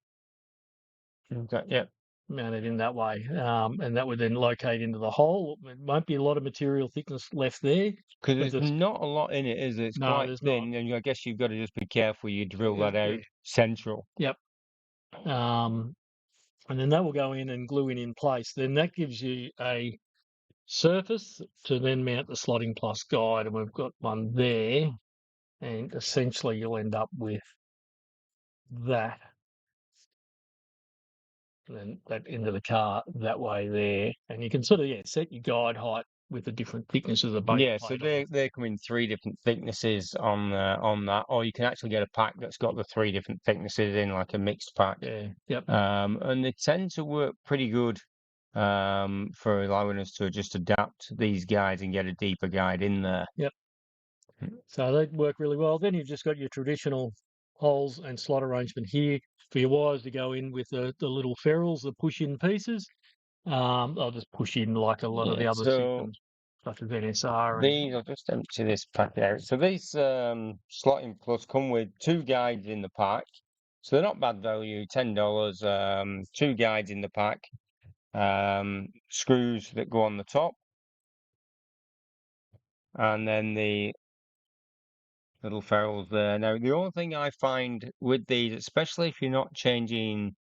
Okay, yeah, Mount it in that way. And that would then locate into the hole. It won't be a lot of material thickness left there, because but there's there's not a lot in it, is it? It's no, quite there's not. thin, and I guess you've got to just be careful you drill Yeah, that out yeah. central. Yep. And then that will go in and glue in place. Then that gives you a surface to then mount the slotting plus guide, and we've got one there. And essentially, you'll end up with that, and then that into the car that way there. And you can sort of set your guide height with the different thicknesses of base Yeah, so plate on. they come in three different thicknesses on that, or you can actually get a pack that's got the three different thicknesses in, like a mixed pack. Yeah. Yep. And they tend to work pretty good for allowing us to just adapt these guides and get a deeper guide in there. Yep. So they work really well. Then you've just got your traditional holes and slot arrangement here for your wires to go in with the little ferrules, the push-in pieces. I'll just push in like a lot of Yeah, the other so systems, such as NSR and these, I'll just empty this pack out. So these Slotting Plus come with two guides in the pack. So they're not bad value, $10. Two guides in the pack, screws that go on the top, and then the little ferrules there. Now, the only thing I find with these, especially if you're not changing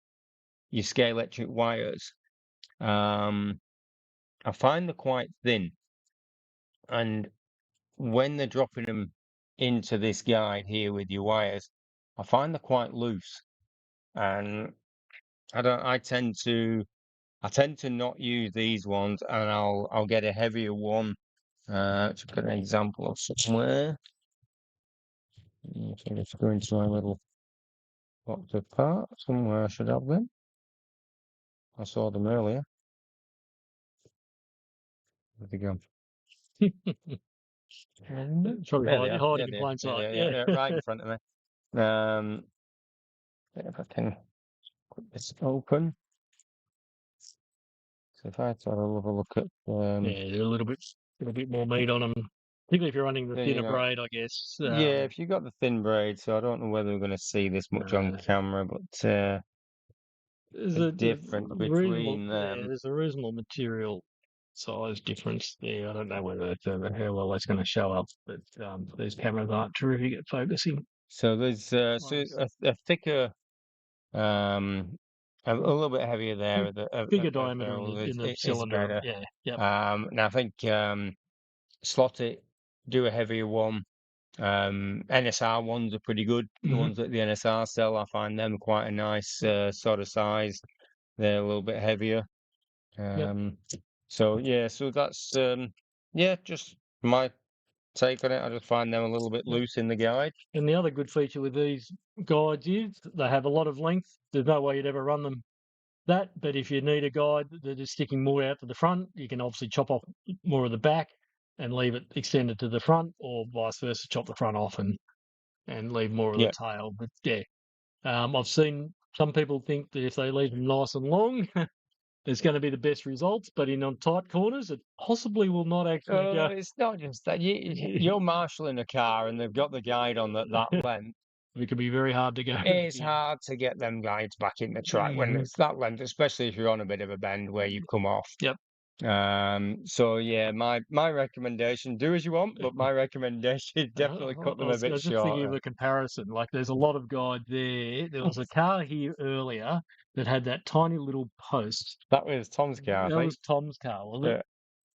your scale electric wires, I find they're quite thin. And when they're dropping them into this guide here with your wires, I find they're quite loose. And I tend to not use these ones, and I'll get a heavier one. To put an example of somewhere. So let's go into my little box of parts. Somewhere I should have them. I saw them earlier. Where'd they go? probably There they are. hiding Yeah, in they are. plain Yeah, sight. yeah, yeah, Yeah. yeah, right in front of me. If I can put this open. So if I sort of have a look at, Yeah, they're a little bit more meat on them, particularly if you're running the then thinner braid, I guess. yeah, if you got the thin braid, so I don't know whether we're going to see this much on No, camera, but there's the a difference reasonable, between yeah, them. there's a reasonable material size difference there. I don't know whether how well that's going to show up, but these cameras aren't terrific at focusing. So there's Close. a thicker, um, a little bit heavier there at Bigger the diameter barrel in the is cylinder. better. Yeah, yep, And I think slot it, do a heavier one. NSR ones are pretty good. The hmm ones that the NSR sell, I find them quite a nice sort of size. They're a little bit heavier. yep. So yeah, so that's yeah, just my take on it. I just find them a little bit Yep. loose in the guide. And the other good feature with these guides is they have a lot of length. There's no way you'd ever run them that, but if you need a guide that is sticking more out to the front, you can obviously chop off more of the back and leave it extended to the front, or vice versa, chop the front off and leave more of the Yeah. tail. But yeah, I've seen some people think that if they leave them nice and long, it's going to be the best results. But in on tight corners, it possibly will not actually go. It's not just that you're marshalling a car and they've got the guide on that length. It can be very hard to go It's again. hard to get them guides back in the track when Mhm. it's that length, especially if you're on a bit of a bend where you come off. Yep. So yeah, my recommendation, do as you want, but my recommendation is definitely cut them a I bit was just thinking of shorter. a comparison. Like, there's a lot of guide there. There was a car here earlier that had that tiny little post. That was Tom's car, I That think. was Tom's car, wasn't it?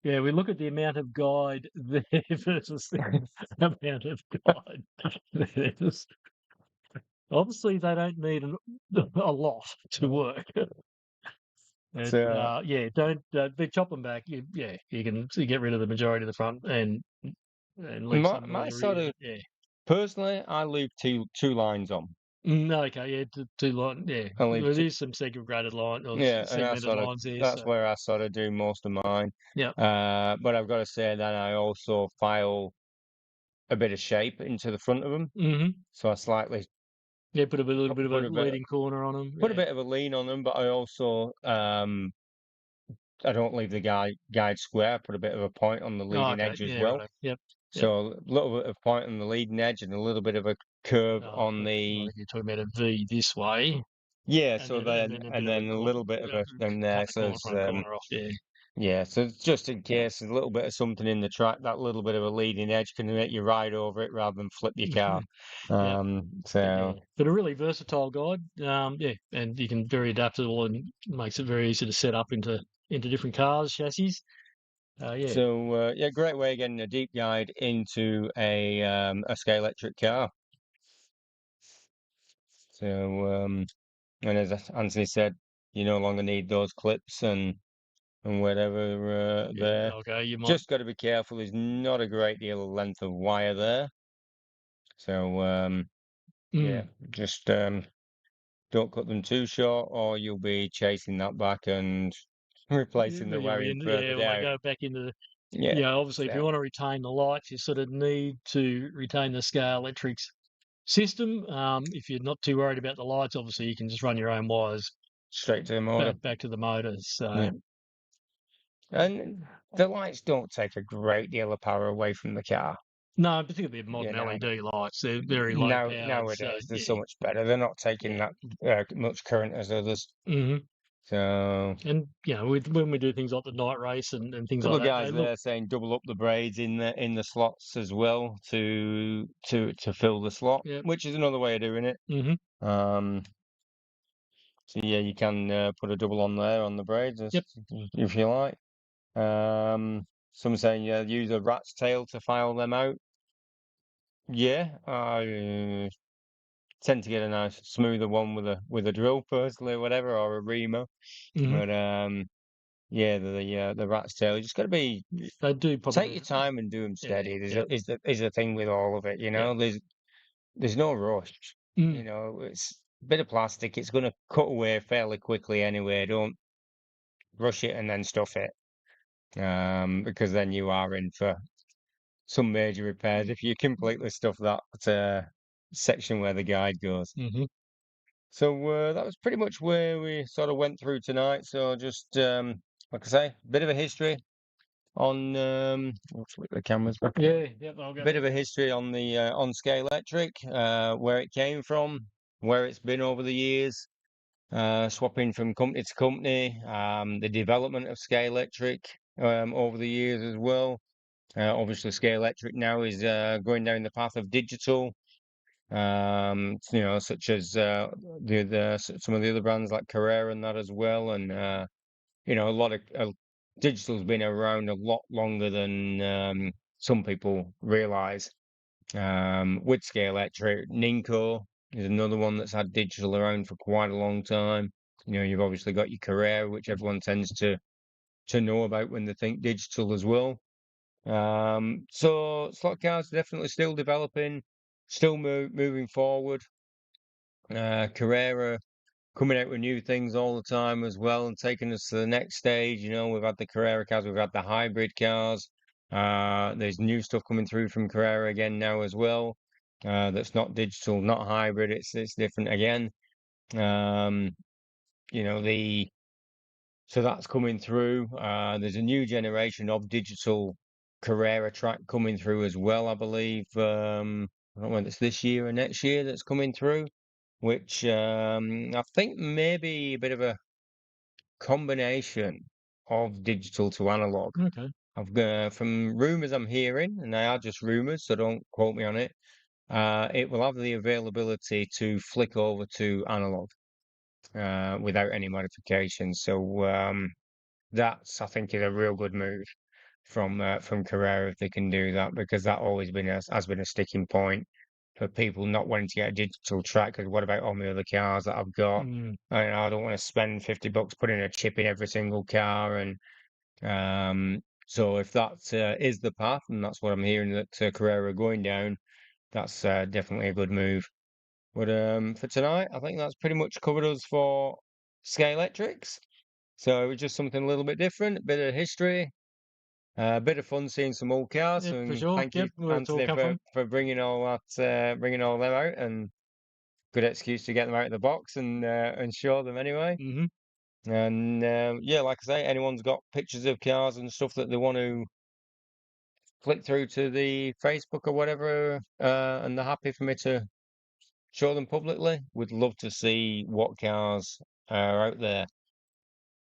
Yeah. Yeah, we look at the amount of guide there versus the amount of guide there. Obviously, they don't need a lot to work. So Yeah, don't they chop them back. Yeah, you can get rid of the majority of the front and leave my some my in the sort rear. of But yeah, personally, I leave two lines on. no, okay, yeah, two line. Yeah, I leave there two, is some segregated line or yeah, and segmented lines there. that's So where I sort of do most of mine. yeah, But I've got to say that I also file a bit of shape into the front of them. hmm So I slightly yeah, put a little bit of a put a bit leading corner on them. put a Yeah. bit of a lean on them, but I also I don't leave the guide square. I put a bit of a point on the Oh, leading okay. edge as Yeah, well. right. Yep. Yep. So a little bit of point on the leading edge and a little bit of a curve on I the think you're talking about a V this way, yeah. and So then then a bit and of a then a little bit of a thing cut there. the So corner it's front corner off. Yeah. yeah. So it's just in case there's a little bit of something in the track, that little bit of a leading edge can make you ride over it rather than flip your car. Yep. But yeah, So but a really versatile guide. Yeah, and you can very adaptable and makes it very easy to set up into different cars, chassis. Yeah. yeah, great way of getting a deep guide into a scale electric car. So and as Anthony said, you no longer need those clips and whatever Yeah. there. Okay. You might. Just got to be careful. There's not a great deal of length of wire there. So yeah, Mm. just don't cut them too short, or you'll be chasing that back and replacing the wiring further Well, they down. go back into the. Yeah. Yeah, obviously, if you So want to retain the lights, you sort of need to retain the scale electrics system. If you're not too worried about the lights, obviously you can just run your own wires straight to the motor. back to the motors. So Yeah. And the lights don't take a great deal of power away from the car. no, particularly the You modern know, LED lights, they're very low now powered. So nowadays they're yeah, so much better. They're not taking yeah. that much current as others. hmm So And when we do things like the night race and things couple like of that, guys they look. there saying double up the braids in the slots as well to fill the slot, Yep. which is another way of doing it. hmm Um, so yeah, you can put a double on there on the braids Yep. if you like. Some saying yeah, use a rat's tail to file them out. Yeah, I tend to get a nice smoother one with a drill personally, or whatever, or a reamer. hmm But yeah, the rat's tail. You just got to be They do take probably. your time and do them Yeah. steady. Yep. Is the thing with all of it, you Yep. know. There's no rush. You Mm. know, it's a bit of plastic. It's going to cut away fairly quickly anyway. Don't rush it and then stuff it, because then you are in for some major repairs if you completely stuff that section where the guide goes. hmm So that was pretty much where we sort of went through tonight. So just like I say, a bit of a history on let's look at the cameras back. Yeah. Yep. I'll go. Bit of a history on the on Scale Electric, where it came from, where it's been over the years, swapping from company to company, the development of Scale Electric over the years as well. Obviously, Scale Electric now is going down the path of digital. You know, such as some of the other brands like Carrera and that as well, and you know, a lot of digital's been around a lot longer than some people realise. With Scale Electric, Ninko is another one that's had digital around for quite a long time. You know, you've obviously got your Carrera, which everyone tends to know about when they think digital as well. So slot cars definitely still developing, still moving forward. Carrera coming out with new things all the time as well and taking us to the next stage. You know, we've had the Carrera cars, we've had the hybrid cars. There's new stuff coming through from Carrera again now as well. That's not digital, not hybrid. It's different again. Um, you know, the so that's coming through. There's a new generation of digital Carrera track coming through as well, I believe. I don't know whether it's this year or next year that's coming through, which I think maybe a bit of a combination of digital to analog. Okay. I've from rumors I'm hearing, and they are just rumors, so don't quote me on it. It will have the availability to flick over to analog without any modifications. So that's I think is a real good move from Carrera if they can do that because that always been has been a sticking point for people not wanting to get a digital track. Because what about all my other cars that I've got? Mm. I don't want to spend $50 putting a chip in every single car. And so if that is the path, and that's what I'm hearing that Carrera are going down, that's definitely a good move. But for tonight, I think that's pretty much covered us for Sky Electrics. So it was just something a little bit different, a bit of history, a bit of fun seeing some old cars. Yep, for And sure. thank you, Yep, where it's all Anthony, come from. for bringing all that, bringing all them out, and good excuse to get them out of the box and show them anyway. Hmm. And yeah, like I say, anyone's got pictures of cars and stuff that they want to flick through to the Facebook or whatever, and they're happy for me to show them publicly, would love to see what cars are out there.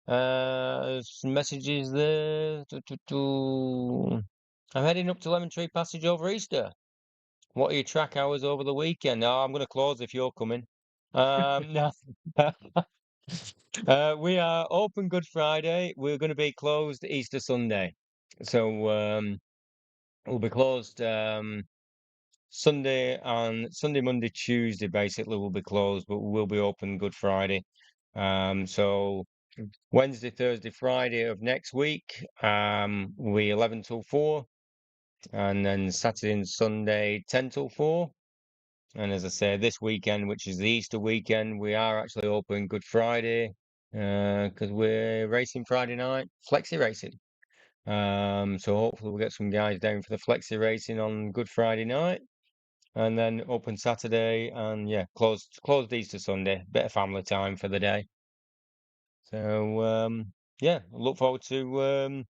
Some messages there. I'm heading up to Lemon Tree Passage over Easter. What are your track hours over the weekend? Oh, I'm going to close if you're coming. No. We are open Good Friday. We're going to be closed Easter Sunday. So we'll be closed Sunday, Monday, Tuesday. Basically, we'll be closed, but we'll be open Good Friday. So Wednesday, Thursday, Friday of next week, will be 11 till 4, and then Saturday and Sunday 10 till 4. And as I say, this weekend, which is the Easter weekend, we are actually open Good Friday because we're racing Friday night, flexi racing. So hopefully we'll get some guys down for the flexi racing on Good Friday night, and then open Saturday, and yeah, closed Easter Sunday. Bit of family time for the day. So yeah, look forward to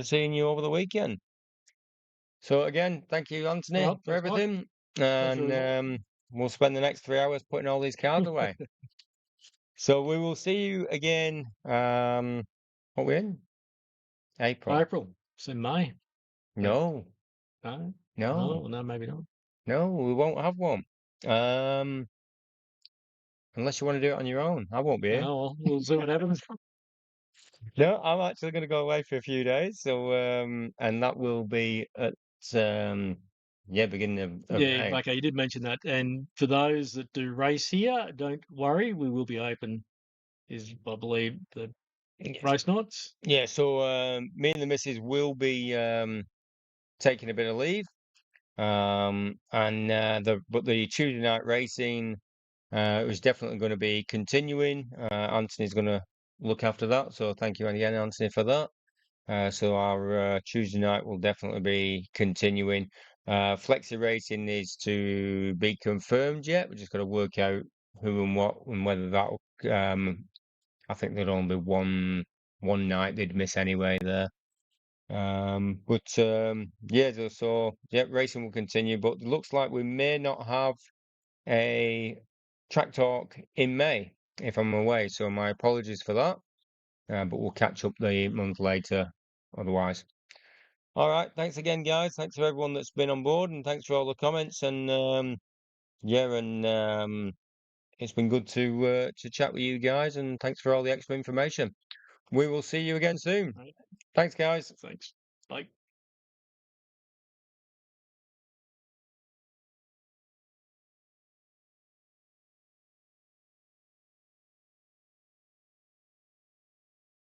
seeing you over the weekend. So again, thank you, Anthony, Well, for thanks, Mike. everything, Thanks and very much. we'll spend the next 3 hours putting all these cards away. So we will see you again. What we in? April? April. It's in May. But No, no, no, no, no, maybe not. no. We won't have one. Um, unless you want to do it on your own, I won't be here. Oh, well, we'll see what happens. No, I'm actually going to go away for a few days. So and that will be at um, yeah, beginning of Yeah, May. okay, you did mention that. And for those that do race here, don't worry, we will be open, is I believe the Yes. race nights. Yeah. So me and the missus will be taking a bit of leave. And the Tuesday night racing is definitely going to be continuing. Anthony's going to look after that. So thank you again, Anthony, for that. So our Tuesday night will definitely be continuing. Flexi racing is to be confirmed yet. We just got to work out who and what and whether that. I think there'd only be one night they'd miss anyway there. But yeah, so yeah, racing will continue, but it looks like we may not have a track talk in May if I'm away. So my apologies for that. But we'll catch up the month later otherwise. All right, thanks again, guys. Thanks for everyone that's been on board, and thanks for all the comments. And yeah, and it's been good to chat with you guys, and thanks for all the extra information. We will see you again soon. Right, Thanks, guys. thanks. Bye.